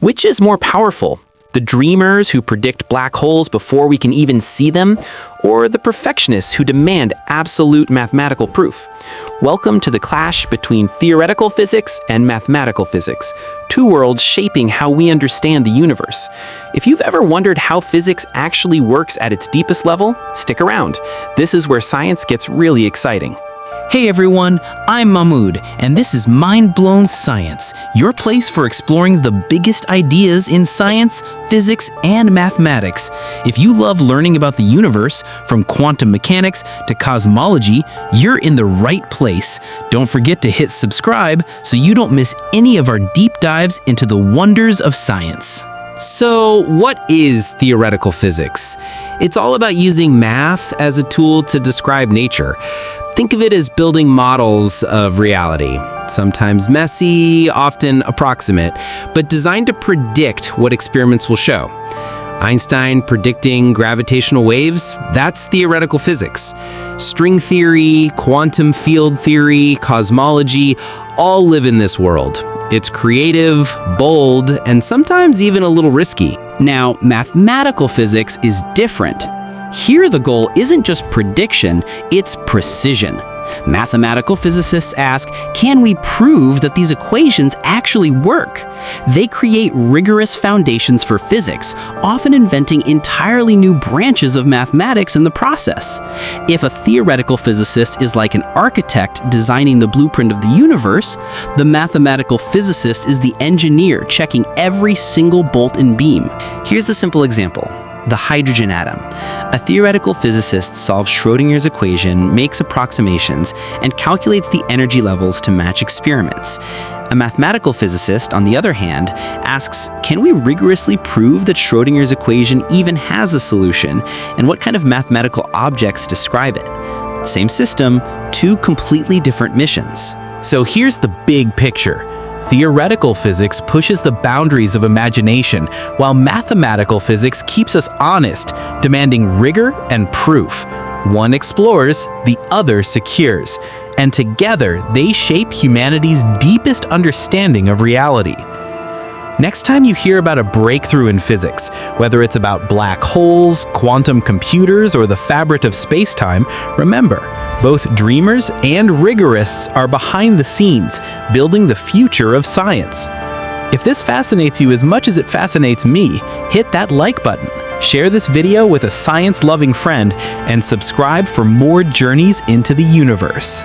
Which is more powerful? The dreamers who predict black holes before we can even see them, or the perfectionists who demand absolute mathematical proof? Welcome to the clash between theoretical physics and mathematical physics, two worlds shaping how we understand the universe. If you've ever wondered how physics actually works at its deepest level, stick around. This is where science gets really exciting. Hey everyone, I'm Mahmoud, and this is Mind Blown Science, your place for exploring the biggest ideas in science, physics, and mathematics. If you love learning about the universe, from quantum mechanics to cosmology, you're in the right place. Don't forget to hit subscribe so you don't miss any of our deep dives into the wonders of science. So, what is theoretical physics? It's all about using math as a tool to describe nature. Think of it as building models of reality, sometimes messy, often approximate, but designed to predict what experiments will show. Einstein predicting gravitational waves, that's theoretical physics. String theory, quantum field theory, cosmology, all live in this world. It's creative, bold, and sometimes even a little risky. Now, mathematical physics is different. Here the goal isn't just prediction, it's precision. Mathematical physicists ask, can we prove that these equations actually work? They create rigorous foundations for physics, often inventing entirely new branches of mathematics in the process. If a theoretical physicist is like an architect designing the blueprint of the universe, the mathematical physicist is the engineer checking every single bolt and beam. Here's a simple example. The hydrogen atom. A theoretical physicist solves Schrödinger's equation, makes approximations, and calculates the energy levels to match experiments. A mathematical physicist, on the other hand, asks, can we rigorously prove that Schrödinger's equation even has a solution, and what kind of mathematical objects describe it? Same system, two completely different missions. So here's the big picture. Theoretical physics pushes the boundaries of imagination, while mathematical physics keeps us honest, demanding rigor and proof. One explores, the other secures, and together they shape humanity's deepest understanding of reality. Next time you hear about a breakthrough in physics, whether it's about black holes, quantum computers, or the fabric of space-time, remember, both dreamers and rigorists are behind the scenes, building the future of science. If this fascinates you as much as it fascinates me, hit that like button, share this video with a science-loving friend, and subscribe for more journeys into the universe.